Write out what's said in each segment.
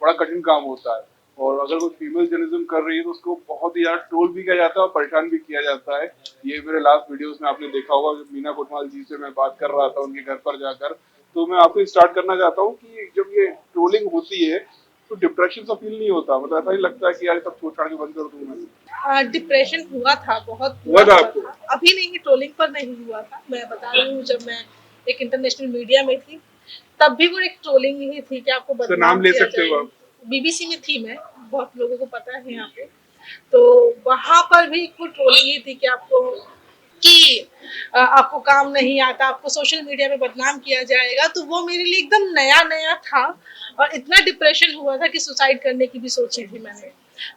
बड़ा कठिन काम होता है। और अगर कोई फीमेल जर्नलिज्म कर रही है तो उसको बहुत ही ज़्यादा ट्रोल भी किया जाता है और परेशान भी किया जाता है। ये मेरे लास्ट वीडियोस में आपने देखा होगा, जब मीना कोटवाल जी से मैं बात कर रहा था उनके घर पर जाकर। तो मैं आपसे स्टार्ट करना चाहता हूँ कि जब ये ट्रोलिंग होती है तो डिप्रेशन सा फील नहीं होता? मतलब ऐसा नहीं लगता है कि यार सब छोड़ छाड़ के बंद कर दूं मैं? डिप्रेशन हुआ था, बहुत हुआ बुरा था हुआ आपको? था। अभी नहीं, ट्रोलिंग पर नहीं हुआ था। मैं बता रही हूँ, जब मैं एक इंटरनेशनल मीडिया में थी तब भी वो एक ट्रोलिंग ही थी कि आपको तो बदनाम नाम ले किया सकते हो जाएगा। आप? बीबीसी में थी मैं, बहुत लोगों को पता है यहाँ पे। तो वहां पर भी वो ट्रोलिंग ही थी कि आपको काम नहीं आता, आपको सोशल मीडिया में बदनाम किया जाएगा। तो वो मेरे लिए एकदम नया नया था और इतना डिप्रेशन हुआ था कि सुसाइड करने की भी सोची थी मैंने।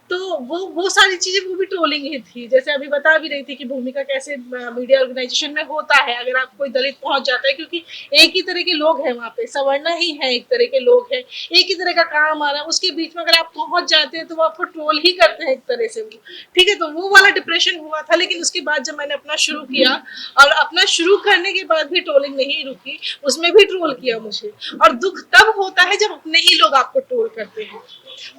तो वो सारी चीजें वो भी ट्रोलिंग ही थी। जैसे अभी बता भी रही थी कि भूमिका कैसे मीडिया ऑर्गेनाइजेशन में होता है, अगर आप कोई दलित पहुंच जाता है, क्योंकि एक ही तरह के लोग हैं वहाँ पे, सवर्ण ही है, एक तरह के लोग हैं, एक ही तरह का काम आ रहा है, उसके बीच में अगर आप पहुंच जाते हैं तो वो आपको ट्रोल ही करते हैं एक तरह से। वो ठीक है, तो वो वाला डिप्रेशन हुआ था। लेकिन उसके बाद जब मैंने अपना शुरू किया, और अपना शुरू करने के बाद भी ट्रोलिंग नहीं रुकी, उसमें भी ट्रोल किया मुझे। और दुख तब होता है जब अपने ही लोग आपको ट्रोल करते हैं,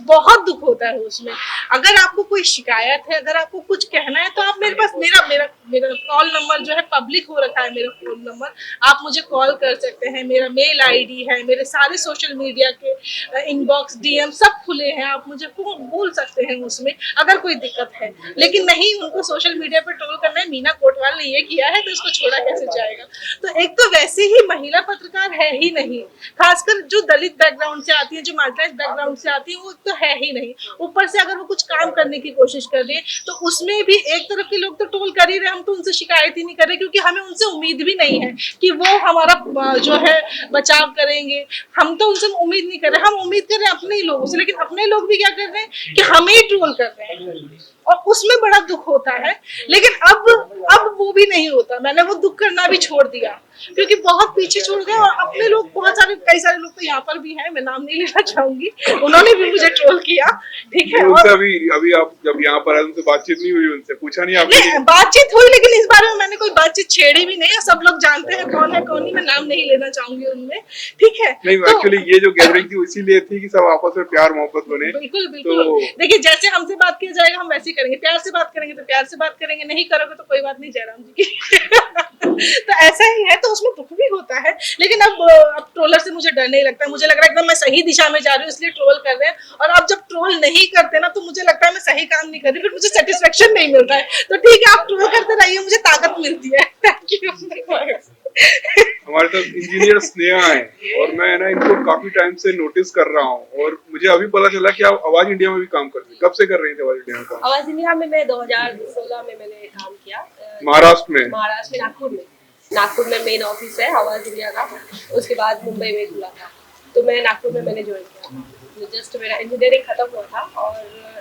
बहुत दुख होता है उसमें। अगर आपको कोई शिकायत है, अगर आपको कुछ कहना है, तो आप मेरे पास, मेरा मेरा मेरा कॉल नंबर जो है पब्लिक हो रखा है, मेरा फोन नंबर, आप मुझे कॉल कर सकते हैं। मेरा मेल आईडी है, मेरे सारे सोशल मीडिया के इनबॉक्स, डीएम सब खुले हैं, आप मुझे बोल सकते हैं उसमें अगर कोई दिक्कत है। लेकिन नहीं, उनको सोशल मीडिया पर ट्रोल करना है, मीना कोटवाल ने ये किया है तो इसको छोड़ा कैसे जाएगा। तो एक तो वैसे ही महिला पत्रकार है ही नहीं, खासकर जो दलित बैकग्राउंड से आती है, जो मार्जिनाइज्ड बैकग्राउंड से आती है, वो तो है ही नहीं। ऊपर से अगर वो कुछ काम करने की कोशिश कर रही है तो उसमें भी एक तरफ के लोग तो ट्रोल कर ही रहे, हम तो उनसे शिकायत ही नहीं कर रहे, क्योंकि हमें उनसे उम्मीद भी नहीं है कि वो हमारा जो है बचाव करेंगे। हम तो उनसे उम्मीद नहीं कर रहे, हम उम्मीद कर रहे हैं अपने ही लोगों से। लेकिन अपने लोग भी क्या कर रहे हैं कि हमें ही ट्रोल कर रहे हैं, और उसमें बड़ा दुख होता है। लेकिन अब वो भी नहीं होता, मैंने वो दुख करना भी छोड़ दिया, क्योंकि बहुत पीछे छोड़ गए। और अपने लोग, बहुत सारे, कई सारे लोग तो यहाँ पर भी हैं, मैं नाम नहीं लेना चाहूंगी, उन्होंने भी मुझे ट्रोल किया। ठीक है, उनसे अभी अभी आप जब यहाँ पर आए उनसे बातचीत नहीं हुई? उनसे पूछा नहीं आपने? नहीं, बातचीत हुई, लेकिन इस बारे में मैंने कोई बातचीत छेड़ी भी नहीं है। सब लोग जानते हैं कौन है कौन नहीं, मैं नाम नहीं लेना चाहूंगी उनमें। ठीक है, नहीं, तो एक्चुअली ये जो गैदरिंग थी इसीलिए थी कि सब आपस में प्यार मोहब्बत बने। बिल्कुल बिल्कुल। तो देखिए, जैसे हमसे बात किया जाएगा हम वैसे ही करेंगे, प्यार से बात करेंगे तो प्यार से बात करेंगे, नहीं करोगे तो कोई बात नहीं जयराम जी की। तो ऐसा ही है, तो उसमें दुख भी होता है। लेकिन अब ट्रोलर से मुझे डर नहीं लगता, मुझे लग रहा है एकदम मैं सही दिशा में जा रही हूँ, इसलिए ट्रोल कर रहे हैं। और अब जब ट्रोल नहीं करते ना, तो मुझे लगता है मैं सही काम नहीं कर रही, फिर मुझे सेटिस्फेक्शन नहीं मिल रहा है। तो ठीक है, आप ट्रोल करते रहिए, मुझे ताकत मिलती है। Thank you. हमारे साथ इंजीनियर स्नेहा है और मैं ना इनको काफी टाइम से नोटिस कर रहा हूँ, और मुझे अभी पता चला कि आप आवाज इंडिया में भी काम करते हैं। कब से कर रही थी आवाज इंडिया में काम? आवाज इंडिया में मैं 2016 में मैंने काम किया। महाराष्ट्र में? महाराष्ट्र में, नागपुर में मेन ऑफिस है आवाज इंडिया का। उसके बाद मुंबई में खुला था, तो मैं नागपुर में मैंने ज्वाइन किया। जस्ट मेरा इंजीनियरिंग खत्म हुआ था और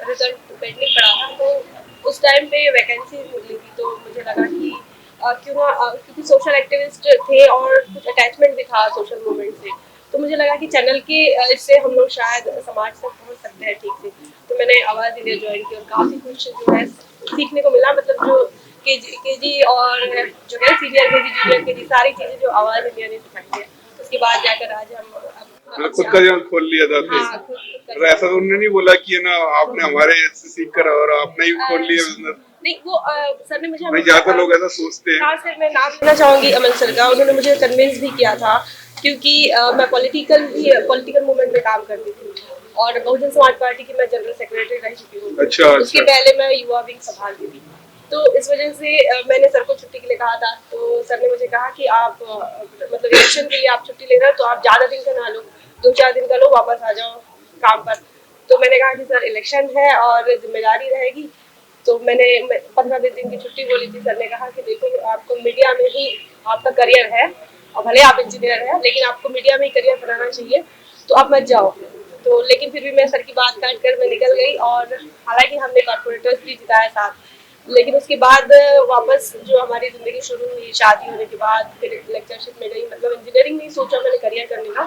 रिजल्ट पेंडिंग पड़ा था, तो उस टाइम पे वैकेंसी निकली थी। तो मुझे लगा कि क्यों ना, क्योंकि सोशल एक्टिविस्ट थे और कुछ अटैचमेंट भी था सोशल मूवमेंट से, तो मुझे लगा कि चैनल के इससे हम लोग शायद समाज तक पहुंच सकते हैं ठीक से। तो मैंने आवाज़ इंडिया ज्वाइन की और काफ़ी कुछ जो है सीखने को मिला। मतलब जो केजी और जो है सीनियर केजी, जूनियर केजी, सारी चीज़ें जो आवाज़ इंडिया ने सिखाई है, उसके बाद जाकर आज हम खुद का चैनल खोल लिया था। हाँ, और ऐसा तो उन्होंने नहीं बोला कि ना आपने हमारे से सीख कर और आपने ही खोल लिया बिजनेस? नहीं, वो सर ने मुझे, नहीं, ज्यादा लोग ऐसा सोचते हैं। हाँ सर, मैं नाम लेना चाहूँगी अमन सर का। उन्होंने मुझे कन्विंस भी किया था, क्योंकि मैं पॉलिटिकल मूवमेंट में काम करती थी और बहुजन समाज पार्टी की मैं जनरल सेक्रेटरी रह चुकी हूँ। अच्छा, उसके पहले मैं युवा विंग संभालती थी। तो इस वजह से मैंने सर को छुट्टी के लिए कहा था, तो सर ने मुझे कहा कि आप मतलब इलेक्शन के लिए आप छुट्टी ले रहे हो, तो आप ज़्यादा दिन का ना लो, 2-4 दिन का लो, वापस आ जाओ काम पर। तो मैंने कहा कि सर इलेक्शन है और जिम्मेदारी रहेगी, तो मैंने 15-20 दिन की छुट्टी बोली थी। सर ने कहा कि देखो, आपको मीडिया में ही आपका करियर है, और भले आप इंजीनियर हैं लेकिन आपको मीडिया में ही करियर बनाना चाहिए, तो आप मत जाओ। तो लेकिन फिर भी मैं सर की बात काट कर मैं निकल गई, और हालांकि हमने कॉर्पोरेटर्स भी जिताया साथ। लेकिन उसके बाद वापस जो हमारी ज़िंदगी शुरू हुई, शादी होने के बाद फिर लेक्चरशिप में गई। मतलब इंजीनियरिंग नहीं सोचा मैंने करियर करने का,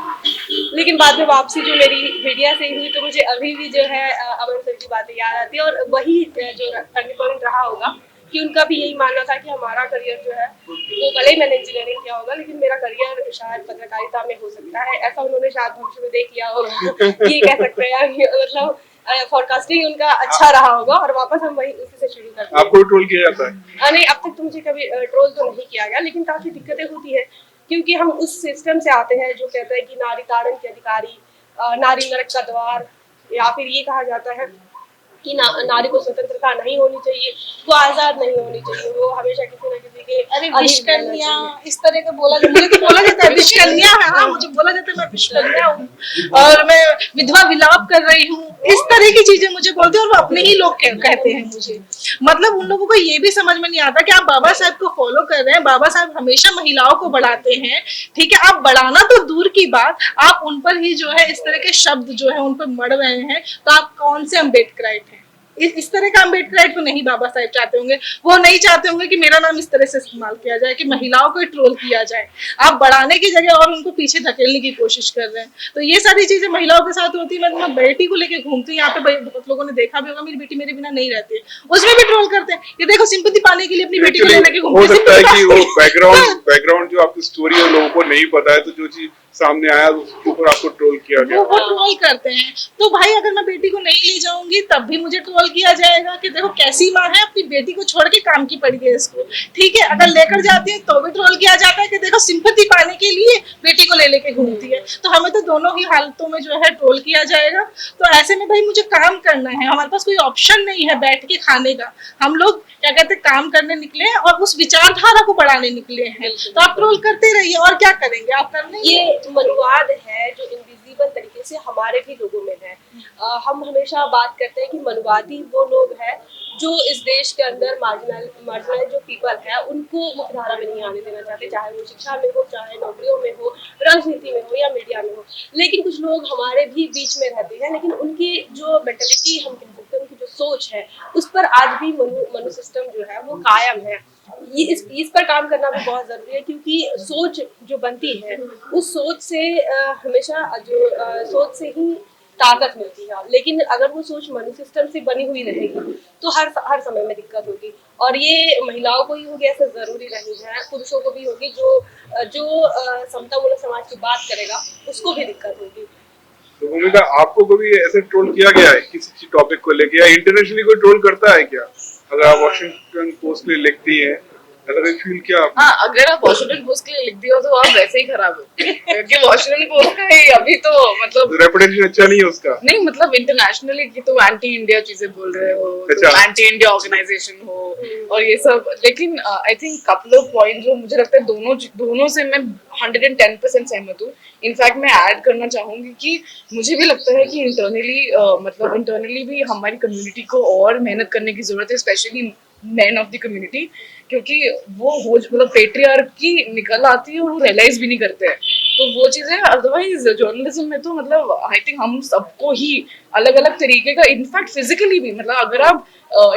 लेकिन बाद में वापसी जो मेरी मीडिया से हुई, तो मुझे अभी भी जो है अमन सर की बातें याद आती है। और वही जो टर्निंग पॉइंट रहा होगा कि उनका भी यही मानना था कि हमारा करियर जो है वो, भले ही मैंने इंजीनियरिंग किया होगा लेकिन मेरा करियर शायद पत्रकारिता में हो सकता है, ऐसा उन्होंने शायद भविष्य में देख लिया होगा ये कह सकते हैं मतलब फॉरकास्टिंग उनका अच्छा रहा होगा और वापस हम वही उसी से शुरू करते हैं। आपको ट्रोल किया जाता है? नहीं, अब तक तो मुझे कभी ट्रोल तो नहीं किया गया, लेकिन काफी दिक्कतें होती है क्योंकि हम उस सिस्टम से आते हैं जो कहता है कि नारी ताड़न के अधिकारी, नारी नरक का द्वार, या फिर ये कहा जाता है कि नारी को स्वतंत्रता नहीं होनी चाहिए, वो आजाद नहीं होनी चाहिए, वो हमेशा किसी न किसी के अरे विश्वकन्या इस तरह का बोला जाता है, मुझे तो बोला जाता है विश्वकन्या है, हाँ मुझे बोला जाता है मैं विश्वकन्या हूँ और मैं विधवा विलाप कर रही हूँ, इस तरह की चीजें मुझे बोलते हैं और वो अपने ही लोग कहते हैं मुझे। मतलब उन लोगों को ये भी समझ में नहीं आता कि आप बाबा साहब को फॉलो कर रहे हैं, बाबा साहब हमेशा महिलाओं को बढ़ाते हैं, ठीक है, आप बढ़ाना तो दूर की बात, आप उन पर ही जो है इस तरह के शब्द जो है उन पर मढ़ रहे हैं, तो आप कौन से अम्बेडकराइट हैं? इस तरह का अम्बेडकराइट तो नहीं बाबा साहब चाहते होंगे, वो नहीं चाहते होंगे कि मेरा नाम इस तरह से इस्तेमाल किया जाए, कि महिलाओं को ट्रोल किया जाए। आप बढ़ाने की जगह और उनको पीछे धकेलने की कोशिश कर रहे हैं, तो ये सारी चीजें महिलाओं के साथ होती है। मैं बेटी को लेके घूमती हूँ, यहाँ पे बहुत लोगों ने देखा भी होगा, मेरी बेटी मेरे बिना नहीं रहती है, उसमें भी ट्रोल करते हैं, ये देखो सिंपैथी पाने के लिए अपनी बेटी को लेके हो घूमती सकता है कि वो बैकग्राउंड जो आपकी स्टोरी है लोगों को नहीं पता है, तो जो चीज सामने आया उसके ऊपर आपको ट्रोल किया गया, वो ट्रोल करते हैं। तो भाई अगर मैं बेटी को नहीं ले जाऊंगी तब भी मुझे ट्रोल किया जाएगा कि देखो कैसी माँ है, अपनी बेटी को छोड़ के काम की पड़ी है इसको, ठीक है। अगर लेकर जाती है तो भी ट्रोल किया जाता है कि देखो सिंपैथी पाने के लिए बेटी को ले लेके घूमती है। तो हमें तो दोनों ही हालतों में जो है ट्रोल किया जाएगा। तो ऐसे में भाई मुझे काम करना है, हमारे पास कोई ऑप्शन नहीं है बैठ के खाने का, हम लोग क्या कहते हैं काम करने निकले हैं और उस विचारधारा को बढ़ाने निकले हैं, तो आप ट्रोल करते रहिए और क्या करेंगे, आप करने ये मनुवाद है जो इनविजिबल तरीके से हमारे भी लोगों में है। हम हमेशा बात करते हैं कि मनुवादी वो लोग हैं जो इस देश के अंदर मार्जिनल जो पीपल है उनको मुख्यधारा में नहीं आने देना चाहते, चाहे वो शिक्षा में हो, चाहे नौकरियों में हो, राजनीति में हो या मीडिया में हो। लेकिन कुछ लोग हमारे भी बीच में रहते हैं, लेकिन उनकी जो मेंटालिटी हम कह सकते हैं, उनकी जो सोच है उस पर आज भी मनु सिस्टम जो है वो कायम है। ये इस पर काम करना भी बहुत जरूरी है क्योंकि सोच जो बनती है उस सोच से हमेशा जो सोच से ही ताकत मिलती है। लेकिन अगर वो सोच मनु सिस्टम से बनी हुई रहेगी तो हर समय में दिक्कत होगी, और ये महिलाओं को ही होगी ऐसा जरूरी नहीं है, पुरुषों को भी होगी। जो समतामूलक समाज की बात करेगा उसको भी दिक्कत होगी। तो भूमिका, आपको कभी ऐसे ट्रोल किया गया है किसी टॉपिक को लेके, या इंटरनेशनली कोई ट्रोल करता है क्या? अगर आप वॉशिंगटन पोस्ट के लिए लिखती हैं, ऐसा फील किया आपने? हाँ, अगर आप वॉशिंगटन पोस्ट के लिए लिख दिया तो आप वैसे ही खराब हो, क्योंकि वॉशिंगटन पोस्ट का ही अभी तो मतलब रेपुटेशन अच्छा नहीं है उसका। नहीं, मतलब इंटरनेशनली की तो एंटी इंडिया चीजें बोल रहे हो, अच्छा। तो एंटी इंडिया ऑर्गेनाइजेशन हो और ये सब। लेकिन I think couple of point जो मुझे लगता है दोनों से मैं 110% सहमत हूँ। इनफैक्ट मैं ऐड करना चाहूंगी कि मुझे भी लगता है कि इंटरनली भी हमारी कम्युनिटी को और मेहनत करने की जरूरत है, specially man of the community, क्योंकि वो मतलब पेट्रियार्की निकल आती है और वो रियलाइज भी नहीं करते हैं। तो वो चीजें अदरवाइज जर्नलिज्म में तो मतलब आई थिंक हम सबको ही अलग अलग तरीके का, इनफैक्ट फिजिकली भी, मतलब अगर आप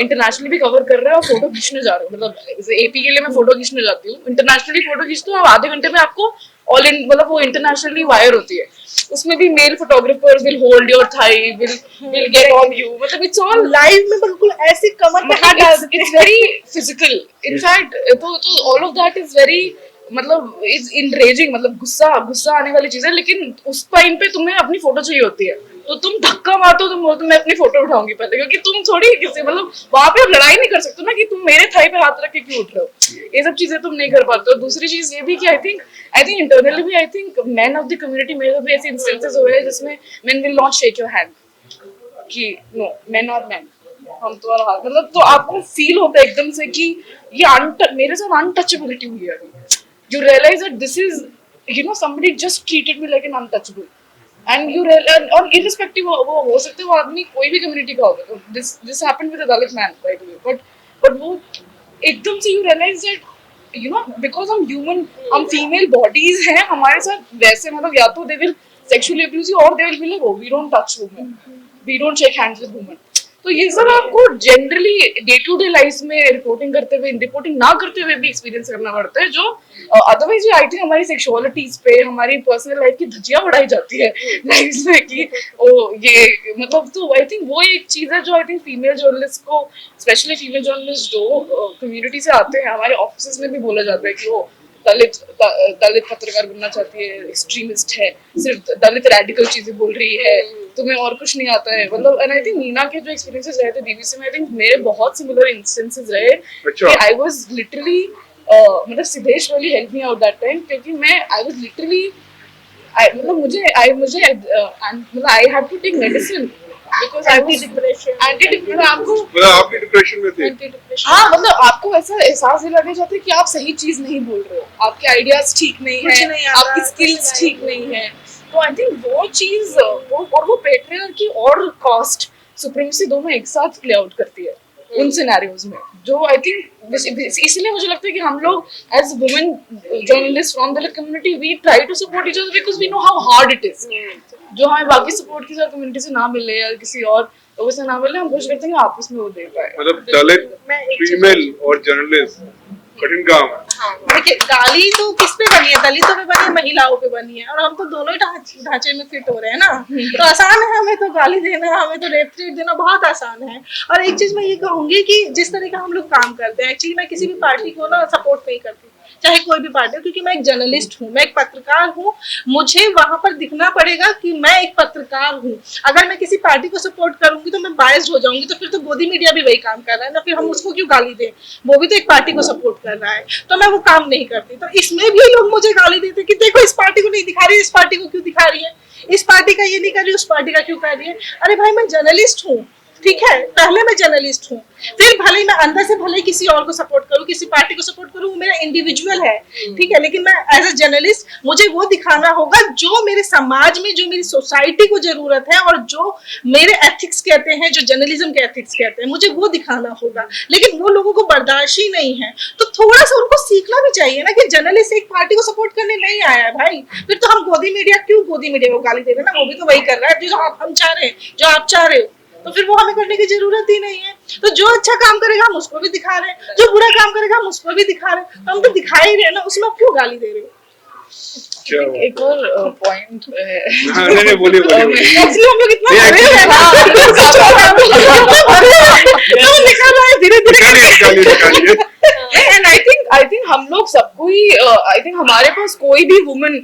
इंटरनेशनली भी कवर कर रहे हो, फोटो खींचने जा रहे हो, मतलब जैसे एपी के लिए मैं फोटो खींचने जाती हूँ, इंटरनेशनली फोटो खींचती हूँ, आधे घंटे में आपको मतलब वो इंटरनेशनली वायर होती है, उसमें भी male photographer will hold your thigh, will get on you, मतलब इट्स ऑल लाइव में बिल्कुल ऐसे कमर पे हाथ डाल देते हैं। इट्स वेरी फिजिकल इनफैक्ट, तो all of that is very मतलब इज इनरेजिंग, मतलब गुस्सा आने वाली चीज है। लेकिन उस टाइम पे तुम्हें अपनी फोटो चाहिए होती है, तो तुम धक्का मारते हो, तुम बोलते मैं अपनी फोटो उठाऊंगी पहले, क्योंकि तुम थोड़ी किसी मतलब वहां पे आप लड़ाई नहीं कर सकते ना कि तुम मेरे थाई पे हाथ रख के क्यों उठ रहे हो, ये सब चीजें तुम नहीं कर पाते हो। दूसरी चीज ये भी कि आई थिंक इंटरनली भी I think man of the community में भी ऐसे इंस्टेंसेस हुए हैं जिसमें man will not shake your hand कि नो मैन और मैन हम तुम्हारा हाथ, मतलब तो आपको फील होता है एकदम से कि ये मेरे साथ अनटचेबिलिटी हुई है अभी। You realize that this is, somebody just treated me like an untouchable, and you realize, और irrespective वो हो सकते हैं वो आदमी कोई भी कम्युनिटी का होगा, this happened with a Dalit man by the way, but वो एकदम से you realize that because हम human, हम female bodies हैं, हमारे साथ वैसे मतलब या तो they will sexually abuse you or they will be like, oh we don't touch women, we don't shake hands with women, तो ये सब आपको generally day to day life में रिपोर्टिंग करते हुए, रिपोर्टिंग ना करते हुए भी एक्सपीरियंस करना पड़ता है, जो अदरवाइज आई थिंक हमारी सेक्सुअलिटीज पे, हमारी पर्सनल लाइफ की धज्जियां बढ़ाई जाती है लाइफ में कि ओ ये मतलब, तो आई थिंक वो एक चीज है जो आई थिंक फीमेल जर्नलिस्ट को, स्पेशली फीमेल जर्नलिस्ट जो कम्युनिटी से आते हैं, हमारे ऑफिस में भी बोला जाता है कि वो दलित पत्रकार बनना चाहती है, एक्सट्रीमिस्ट है, सिर्फ दलित रेडिकल चीजें बोल रही है, तुम्हें और कुछ नहीं आता है, मतलब। एंड आई थिंक मीना के जो एक्सपीरियंसेस रहे थे बीबीसी में, आई थिंक मेरे बहुत सिमिलर इंस्टेंसेस रहे कि आई वाज लिटरली मतलब Siddhesh really helped me out that time, क्योंकि मैं आई वाज लिटरली मतलब मुझे मतलब I had to take medicine because I was anti आपको मतलब आप भी डिप्रेशन में थे? हाँ, मतलब आपको ऐसा एहसास दिलाया जाता है कि आप सही चीज नहीं बोल रहे हो, आपके आइडियाज ठीक नहीं है, आपकी स्किल्स ठीक नहीं है। तो आई थिंक वो चीज वो पेट्रियार्की और कास्ट सुप्रीमेसी दोनों एक साथ प्ले आउट करती है उन सिनेरियोज में, जो आई थिंक इसलिए मुझे लगता है कि हम लोग as women journalist from Dalit community we try to support each other because we know how hard it is, जो हमें बाकी सपोर्ट किसी और कम्युनिटी से ना मिले या किसी और लोगों से ना मिले, हम कोशिश करते हैं कि आपस में वो दे पाए। मतलब दलित फीमेल और जर्नलिस्ट कठिन काम है। देखिए गाली तो किस पे बनी है, दलितों पे बनी है, महिलाओं पे बनी है, और हम तो दोनों ही ढांचे में फिट हो रहे हैं ना, तो आसान है हमें तो गाली देना, हमें तो रेप थ्रेट देना बहुत आसान है। और एक चीज मैं ये कहूंगी कि जिस तरह का हम लोग काम करते हैं, एक्चुअली मैं किसी भी पार्टी को ना सपोर्ट नहीं करती, चाहे कोई भी पार्टी हो, क्योंकि मैं एक जर्नलिस्ट हूँ, मैं एक पत्रकार हूँ, मुझे वहां पर दिखना पड़ेगा कि मैं एक पत्रकार हूँ। अगर मैं किसी पार्टी को सपोर्ट करूंगी तो मैं बायस्ड हो जाऊंगी, तो फिर तो गोदी मीडिया भी वही काम कर रहा है ना, फिर हम उसको क्यों गाली दें, वो भी तो एक पार्टी को सपोर्ट कर रहा है, तो मैं वो काम नहीं करती। तो इसमें भी लोग मुझे गाली देते कि देखो इस पार्टी को नहीं दिखा रही, इस पार्टी को क्यों दिखा रही है, इस पार्टी का ये नहीं कर रही, उस पार्टी का क्यों कर रही है। अरे भाई मैं जर्नलिस्ट हूँ, ठीक है, पहले मैं जर्नलिस्ट हूँ, फिर भले मैं अंदर से भले किसी और को सपोर्ट करूँ, किसी पार्टी को सपोर्ट करूँ, वो मेरा इंडिविजुअल है, ठीक है, लेकिन मैं एज अ जर्नलिस्ट मुझे वो दिखाना होगा जो मेरे समाज में, जो मेरी सोसाइटी को जरूरत है, और जो मेरे एथिक्स कहते हैं, जो जर्नलिज्म के एथिक्स कहते हैं, मुझे वो दिखाना होगा। लेकिन वो लोगों को बर्दाश्त ही नहीं है, तो थोड़ा सा उनको सीखना भी चाहिए ना कि जर्नलिस्ट एक पार्टी को सपोर्ट करने नहीं आया है भाई, फिर तो हम गोदी मीडिया क्यों गोदी मीडिया को गाली दे रहे हैं ना, वो भी तो वही कर रहा है जो हम चाह रहे हैं, जो आप चाह रहे हो, तो फिर वो हमें करने की जरूरत ही नहीं है। तो जो अच्छा काम करेगा हम उसको भी दिखा रहे हैं, जो बुरा काम करेगा हम उसको भी दिखा रहे हैं, तो हम तो दिखा ही रहे हैं ना, उसमें आप क्यों गाली दे रहे हो। एक और पॉइंट है, नहीं बोलिए एक्चुअली हम लोग इतना भरे हुए हैं ना, निकल रहा है धीरे धीरे। एंड आई थिंक हम लोग सबको ही आई थिंक हमारे पास कोई भी वुमेन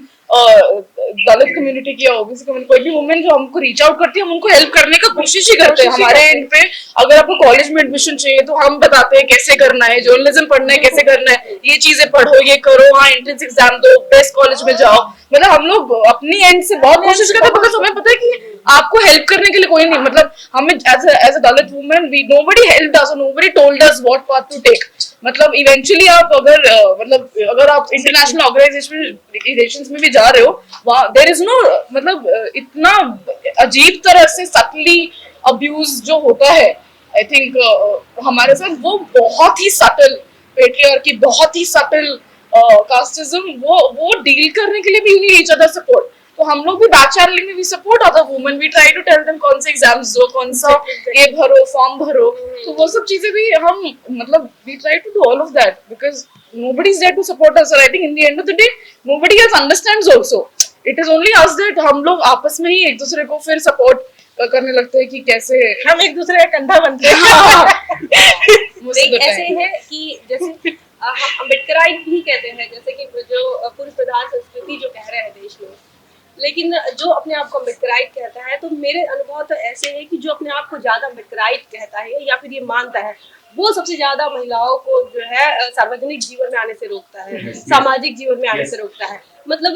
दलित कम्युनिटी की या ओबीसी कम्युनिटी, कोई भी वुमेन जो हमको रीच आउट करती है, हम उनको हेल्प करने का कोशिश ही करते हैं। हमारे एंड पे अगर आपको कॉलेज में एडमिशन चाहिए तो हम बताते हैं कैसे करना है, जर्नलिज्म पढ़ना है कैसे करना है, ये चीजें पढ़ो, ये करो, हाँ एंट्रेंस एग्जाम दो, बेस्ट कॉलेज में जाओ, मतलब हम लोग अपनी एंड से बहुत कोशिश करते हैं, बिकॉज हमें पता है कि आपको हेल्प करने के लिए कोई नहीं, मतलब हमें as a Dalit women we nobody helped us, nobody told us what path to take. मतलब इवेंचुअली आप अगर आप इंटरनेशनल ऑर्गेनाइजेशंस में भी जा रहे हो, वहाँ देयर इज नो मतलब इतना अजीब तरह से सटली अब्यूज जो होता है, आई थिंक हमारे साथ वो बहुत ही सटल पेट्रियार्की, बहुत ही सटल कास्टिज्म, वो डील करने के लिए भी you need each other support. तो हम लोग भी बैक चैनलिंग में भी support other women, we try to tell them कौन से एग्जाम्स दो, कौन सा ये भरो, फॉर्म भरो, तो वो सब चीजें भी हम मतलब we try to do all of that because nobody is there to support us, और I think in the end of the day nobody else understands also, it is only us that हम लोग आपस में ही एक दूसरे को फिर support करने लगते हैं कि कैसे हम एक दूसरे का कंधा बनते हैं। ऐसे है कि जैसे हम अम्बेडकराइट भी कहते हैं, जैसे कि जो पुरुष प्रधान संस्कृति जो कह रहे हैं देश में, लेकिन जो अपने आप को अम्बेडकराइट कहता है, तो मेरे अनुभव तो ऐसे है कि जो अपने आप को ज्यादा अम्बेडकराइट कहता है या फिर ये मानता है, वो सबसे ज्यादा महिलाओं को जो है सार्वजनिक जीवन में आने से रोकता है, सामाजिक जीवन में आने से रोकता है। मतलब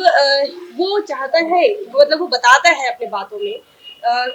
वो चाहता है, मतलब वो बताता है अपने बातों में,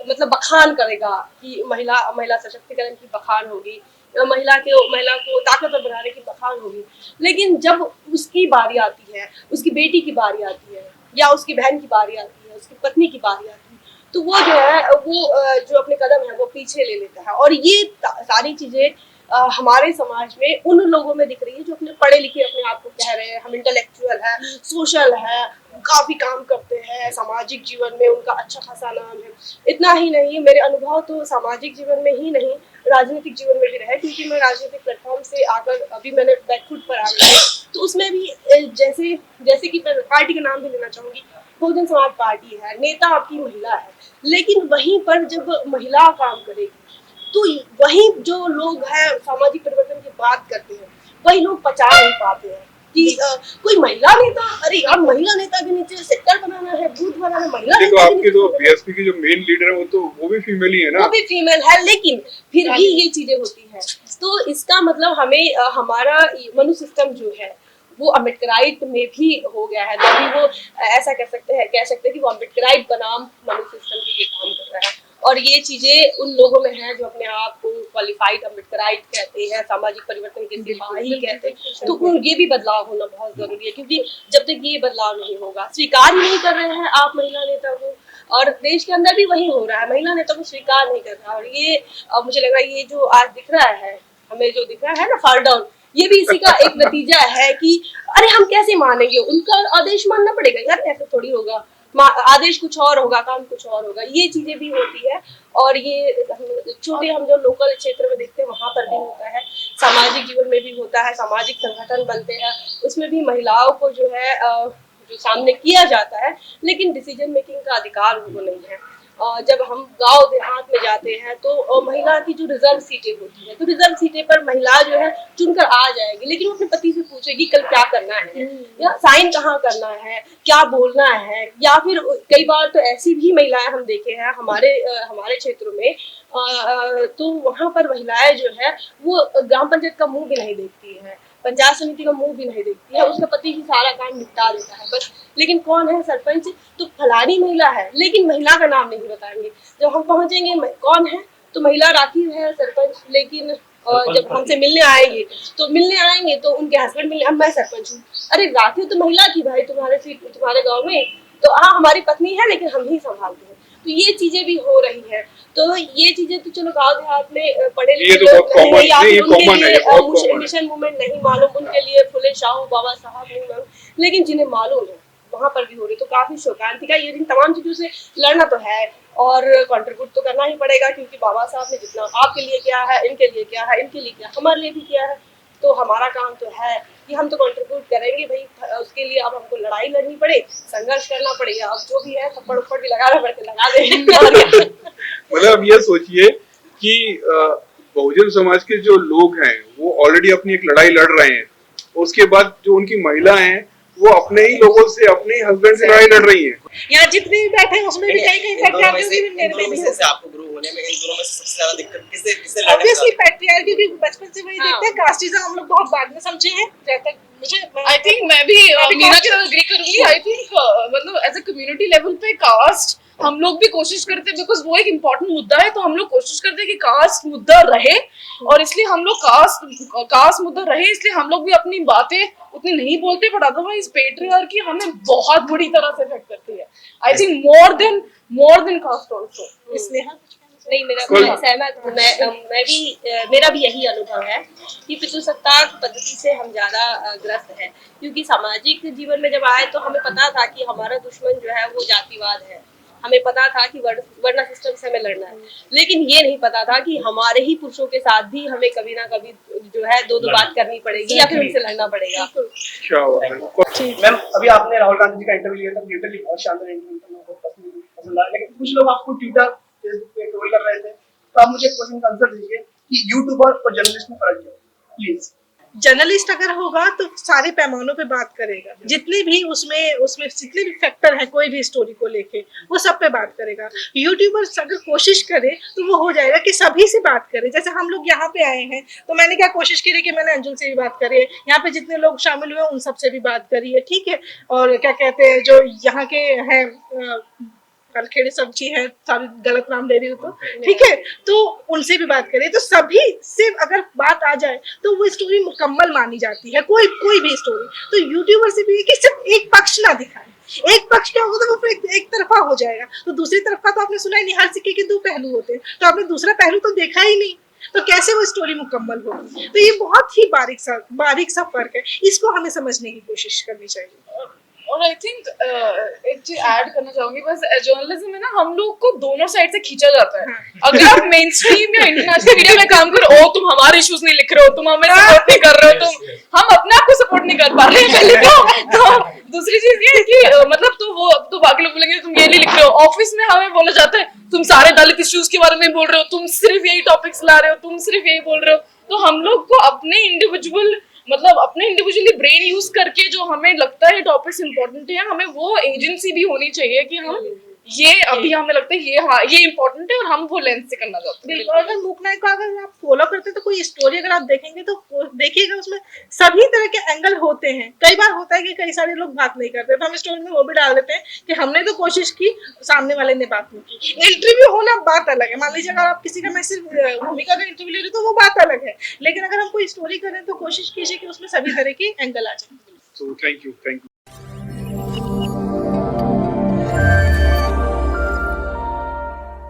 मतलब बखान करेगा कि महिला सशक्तिकरण की बखान होगी, महिला को ताकतवर बनाने की बखान होगी, लेकिन जब उसकी बारी आती है, उसकी बेटी की बारी आती है, या उसकी बहन की बारी आती है, उसकी पत्नी की बारी आती है, तो वो जो है वो जो अपने कदम है वो पीछे ले लेता है। और ये सारी चीजें हमारे समाज में उन लोगों में दिख रही है जो अपने पढ़े लिखे अपने आप को कह रहे हैं हम इंटेलेक्चुअल है, सोशल है, काफी काम करते हैं, सामाजिक जीवन में उनका अच्छा खासा नाम है। इतना ही नहीं, मेरे अनुभव तो सामाजिक जीवन में ही नहीं राजनीतिक जीवन में भी रहे, क्योंकि मैं राजनीतिक प्लेटफॉर्म से आकर अभी मैंने बैकफुट पर आ गई, तो उसमें भी जैसे कि मैं पार्टी का नाम भी लेना चाहूंगी, बहुजन समाज पार्टी है, नेता आपकी महिला है, लेकिन वहीं पर जब महिला काम करेगी तो वही जो लोग हैं सामाजिक परिवर्तन की बात करते हैं वही लोग पचा नहीं पाते हैं कि कोई महिला नेता, अरे यार महिला नेता के नीचे सेक्टर बनाना है, बूथ बनाना है, महिला तो आपके तो बीएसपी की जो मेन लीडर है वो भी फीमेल ही है ना? वो भी फीमेल है, लेकिन फिर भी ये चीजें होती है। तो इसका मतलब हमें हमारा मनु सिस्टम जो है वो अम्बेडकराइट में भी हो गया है, तभी वो ऐसा कह सकते हैं कि वो अम्बेडकराइट बनाम मनु सिस्टम के लिए काम कर रहा है। और ये चीजें उन लोगों में है जो अपने आप को क्वालिफाइड अम्बेडकराइट कहते हैं, सामाजिक परिवर्तन के सिपाही कहते हैं। तो ये भी बदलाव होना बहुत जरूरी है, क्योंकि जब तक ये बदलाव नहीं होगा, स्वीकार ही नहीं कर रहे हैं आप महिला नेता को, और देश के अंदर भी वही हो रहा है, महिला नेता को स्वीकार नहीं कर रहा। और ये मुझे लग रहा है ये जो आज दिख रहा है, हमें जो दिख रहा है ना फॉल डाउन, ये भी इसी का एक नतीजा है कि अरे हम कैसे मानेंगे, उनका आदेश मानना पड़ेगा यार, ऐसे थोड़ी होगा, आदेश कुछ और होगा, काम कुछ और होगा। ये चीजें भी होती है, और ये छोटे हम जो लोकल क्षेत्र में देखते हैं वहां पर भी होता है, सामाजिक जीवन में भी होता है, सामाजिक संगठन बनते हैं, उसमें भी महिलाओं को जो है जो सामने किया जाता है, लेकिन डिसीजन मेकिंग का अधिकार उनको नहीं है। जब हम गांव देहात में जाते हैं तो महिला की जो रिजर्व सीटें होती है, तो रिजर्व सीटें पर महिला जो है चुनकर आ जाएगी, लेकिन वो अपने पति से पूछेगी कल क्या करना है, या साइन कहाँ करना है, क्या बोलना है। या फिर कई बार तो ऐसी भी महिलाएं हम देखे हैं हमारे क्षेत्रों में, तो वहां पर महिलाएं जो है वो ग्राम पंचायत का मुंह भी नहीं देखती है, पंचायत समिति का मुंह भी नहीं देखती है, उसका पति ही सारा काम निपटा देता है बस। लेकिन कौन है सरपंच, तो फलानी महिला है, लेकिन महिला का नाम नहीं बताएंगे। जब हम पहुंचेंगे कौन है, तो महिला राखी है सरपंच, लेकिन जब हमसे मिलने आएंगे तो उनके हस्बैंड मिलने, अब मैं सरपंच हूँ, अरे राखी तो महिला की भाई तुम्हारे गाँव में, तो हाँ हमारी पत्नी है लेकिन हम ही संभालते हैं। तो ये चीजें भी हो रही है। तो ये चीजें तो चलो गांव देहात में पढ़े लिखे लोग नहीं, या फिर उनके लिए मिशन मूवमेंट नहीं मालूम, उनके लिए फुले शाहू बाबा साहब नहीं मालूम, लेकिन जिन्हें मालूम है वहां पर भी हो रही, तो काफी शोकांतिका। ये इन तमाम चीजों से लड़ना तो है और कंट्रीब्यूट तो करना ही पड़ेगा, क्योंकि बाबा साहब ने जितना आपके लिए किया है, इनके लिए किया है, इनके लिए किया, हमारे लिए भी किया है, तो हमारा काम तो है कि हम तो कंट्रीब्यूट करेंगे भाई। उसके लिए अब हमको लड़ाई लड़नी पड़े, संघर्ष करना पड़ेगा, अब जो भी है थप्पड़ उप्पड़ भी लगाना पड़े लगा देंगे। मतलब ये सोचिए कि बहुजन समाज के जो लोग हैं वो ऑलरेडी अपनी एक लड़ाई लड़ रहे हैं, उसके बाद जो उनकी महिला हैं वो अपने ही लोगों से, अपने ही हस्बैंड से लड़ाई लड़ रही हैं। यहाँ जितने भी बैठे हैं उसमें भी कहीं आपको ग्रो होने में इन दोनों में से सबसे ज्यादा दिक्कत किससे ऑब्वियसली पैट्रियार्की, क्योंकि बचपन से वही देखते हैं। कास्टिज्म हम लोग बहुत बाद में समझे हैं, जब तक आई थिंक मैं भी मीना के साथ एग्री करूंगी। आई थिंक मतलब एज अ कम्युनिटी लेवल पे कास्ट हम लोग भी कोशिश करते हैं, बिकॉज वो एक इम्पोर्टेंट मुद्दा है, तो हम लोग कोशिश करते हैं कि कास्ट मुद्दा रहे, और इसलिए हम लोग कास्ट मुद्दा रहे, इसलिए हम लोग भी अपनी बातें उतनी नहीं बोलते, बट अदरवाइज पेट्रियार्की हमें बहुत बुरी तरह से इफेक्ट करती है। I think more than caste also. इसलिए नहीं, मैं सहमत हूँ। मेरा भी यही अनुभव है कि पितृसत्ताक पद्धति से हम ज्यादा ग्रस्त हैं, क्योंकि सामाजिक जीवन में जब आए तो हमें पता था कि हमारा दुश्मन जो है वो जातिवाद है, हमें पता था कि वर्ण सिस्टम से हमें लड़ना है, लेकिन ये नहीं पता था कि हमारे ही पुरुषों के साथ भी हमें कभी ना कभी जो है दो बात करनी पड़ेगी या फिर उनसे लड़ना पड़ेगा। मैम अभी आपने राहुल गांधी जी का इंटरव्यू लिया था, लिटरली बहुत शानदार इंटरव्यू था, मुझे बहुत पसंद आया, लेकिन कुछ लोग आपको ट्विटर फेसबुक पे ट्रोल कर रहे थे, तो आप मुझे एक क्वेश्चन का आंसर दीजिए कि यूट्यूबर और जर्नलिस्ट में फर्क क्या है प्लीज। जर्नलिस्ट अगर होगा तो सारे पैमानों पे बात करेगा, जितने भी उसमें जितने भी फैक्टर है कोई भी स्टोरी को लेके वो सब पे बात करेगा। यूट्यूबर अगर कोशिश करे तो वो हो जाएगा कि सभी से बात करे। जैसे हम लोग यहाँ पे आए हैं तो मैंने क्या कोशिश की कि मैंने अंजुल से भी बात करी है, यहाँ पे जितने लोग शामिल हुए उन सबसे भी बात करी है, ठीक है। और क्या कहते हैं जो यहाँ के हैं कलखेड़े सब्जी है, सारी गलत नाम ले रही हूँ तो ठीक है, तो उनसे भी बात करें, तो सभी से अगर बात आ जाए तो वो स्टोरी मुकम्मल मानी जाती है, कोई भी स्टोरी। तो यूट्यूबर से भी कि सिर्फ एक पक्ष ना दिखाए, एक पक्ष क्या होगा तो वो फिर एक तरफा हो जाएगा। तो दूसरी तरफ का तो आपने सुना ही नहीं, हर सिक्के के दो पहलू होते हैं, तो आपने दूसरा पहलू तो देखा ही नहीं। तो कैसे वो स्टोरी मुकम्मल होगी। तो ये बहुत ही बारीक सा फर्क है, इसको हमें समझने की कोशिश करनी चाहिए। और आई थिंक एक चीज ऐड करना चाहूंगी, बस जर्नलिज्म में ना हम लोग को दोनों साइड से खींचा जाता है। अगर आप मेन स्ट्रीम या इंटरनेशनल मीडिया में काम करो, ओ तुम हमारे इश्यूज नहीं लिख रहे हो, तुम हमें सपोर्ट नहीं कर रहे हो, तुम हम अपने आप को सपोर्ट नहीं कर पा रहे हैं पहले तो दूसरी चीज ये है कि मतलब तो बाकी लोग बोलेंगे तुम ये नहीं लिख रहे हो। ऑफिस में हमें बोला जाता है तुम सारे दलित इश्यूज के बारे में बोल रहे हो, तुम सिर्फ यही टॉपिक्स ला रहे हो, तुम सिर्फ यही बोल रहे हो। तो हम लोग को अपने इंडिविजुअली ब्रेन यूज करके जो हमें लगता है टॉपिक्स इंपॉर्टेंट है, हमें वो एजेंसी भी होनी चाहिए कि हम ये अभी हमें लगता है ये इंपॉर्टेंट है और हम वो लेंस से करना चाहते हैं। बिल्कुल, अगर मूक नाइट को अगर आप फॉलो करते हैं तो कोई स्टोरी अगर आप देखेंगे तो देखिएगा उसमें सभी तरह के एंगल होते हैं। कई बार होता है कि कई सारे लोग बात नहीं करते, तो हम स्टोरी में वो भी डाल देते हैं कि हमने तो कोशिश की, सामने वाले ने बात नहीं की। इंटरव्यू होना बात अलग है, मान लीजिए अगर आप किसी का मैं सिर्फ भूमिका का इंटरव्यू ले रही हूँ तो वो बात अलग है, लेकिन अगर हम कोई स्टोरी करें तो कोशिश कीजिए कि उसमें सभी तरह के एंगल आ जाए। So thank you.